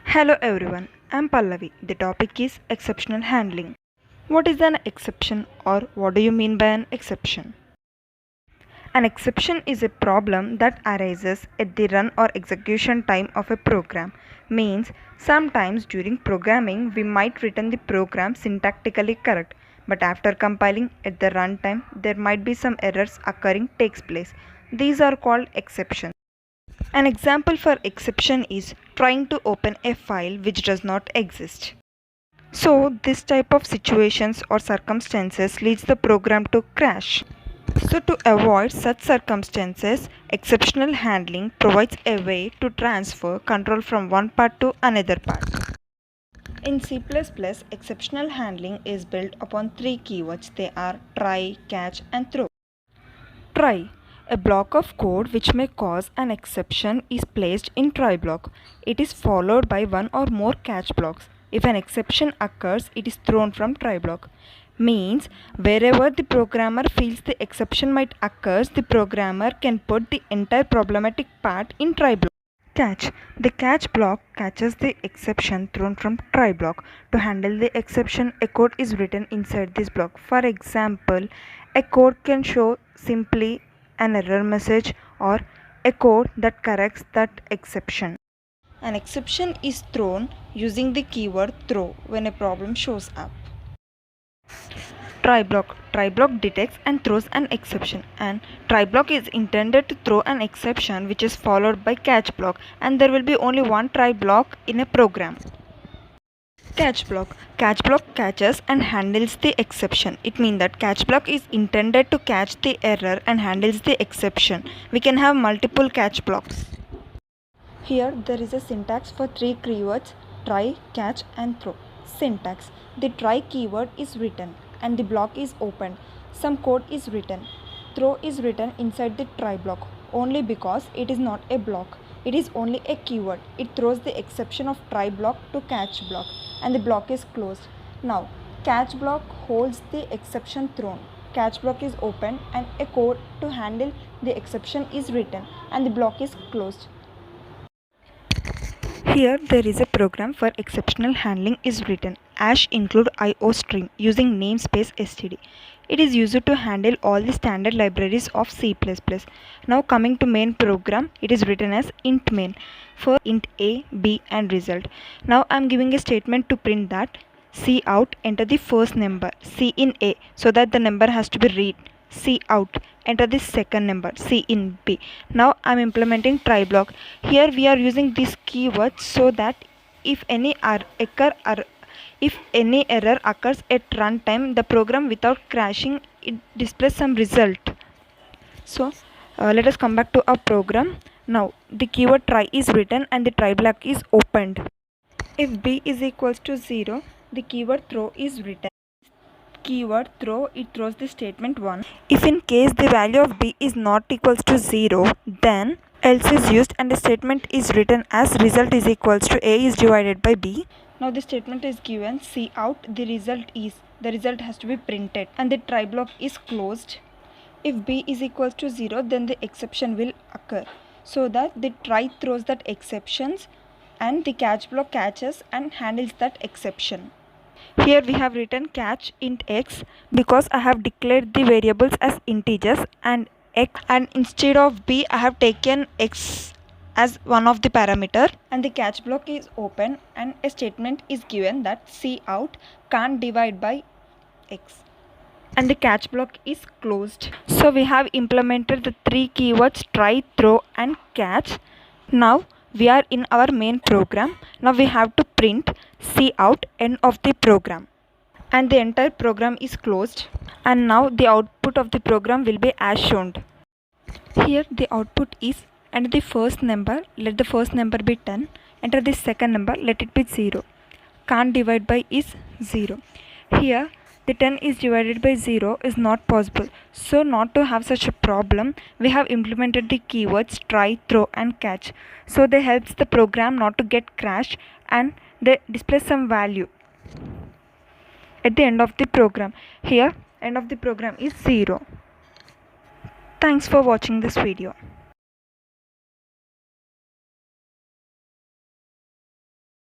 Hello everyone, I'm Pallavi. The topic is exceptional handling. What is an exception or what do you mean by an exception? An exception is a problem that arises at the run or execution time of a program. Means sometimes during programming we might return the program syntactically correct, but after compiling at the runtime there might be some errors occurring takes place. These are called exceptions. An example for exception is trying to open a file which does not exist. So, this type of situations or circumstances leads the program to crash. So, to avoid such circumstances, exceptional handling provides a way to transfer control from one part to another part. In C++, exceptional handling is built upon three keywords. They are try, catch, and throw. Try. A block of code which may cause an exception is placed in try block. It is followed by one or more catch blocks. If an exception occurs, it is thrown from try block. Means wherever the programmer feels the exception might occur, the programmer can put the entire problematic part in try block. Catch. The catch block catches the exception thrown from try block. To handle the exception, a code is written inside this block. For example, a code can show simply an error message or a code that corrects that exception. An exception is thrown using the keyword throw when a problem shows up. Try block. Try block detects and throws an exception, and try block is intended to throw an exception which is followed by catch block, and there will be only one try block in a program. Catch block. Catch block catches and handles the exception. It means that catch block is intended to catch the error and handles the exception. We can have multiple catch blocks. Here there is a syntax for three keywords: try, catch, and throw. Syntax. The try keyword is written and the block is opened. Some code is written. Throw is written inside the try block only because it is not a block. It is only a keyword. It throws the exception of try block to catch block and the block is closed. Now catch block holds the exception thrown. Catch block is opened and a code to handle the exception is written and the block is closed. Here there is a program for exceptional handling is written. Ash include IOStream using namespace std. It is used to handle all the standard libraries of C++. Now coming to main program, it is written as int main for int a, b and result. Now I am giving a statement to print that C out enter the first number C in A so that the number has to be read. C out enter the second number C in B. Now I am implementing try block. Here we are using this keyword so that if any error occurs at runtime, the program without crashing it displays some result. So let us come back to our program. Now the keyword try is written and the try block is opened. If b is equals to 0, the keyword throw is written. Keyword throw, it throws the statement 1. If in case the value of b is not equals to 0, then else is used and the statement is written as result is equals to a is divided by b. Now the statement is given C out, the result has to be printed and the try block is closed. If b is equals to 0, then the exception will occur, so that the try throws that exceptions and the catch block catches and handles that exception. Here we have written catch int x because I have declared the variables as integers and x, and instead of b I have taken x as one of the parameter, and the catch block is open and a statement is given that C out can't divide by x and the catch block is closed. So we have implemented the three keywords try, throw and catch. Now we are in our main program. Now we have to print C out end of the program and the entire program is closed, and now the output of the program will be as shown. Here the output is enter the first number, let the first number be 10, enter the second number, let it be 0. Can't divide by is 0. Here the 10 is divided by 0 is not possible. So not to have such a problem, we have implemented the keywords try, throw and catch. So they helps the program not to get crashed and they display some value at the end of the program. Here end of the program is 0. Thanks for watching this video.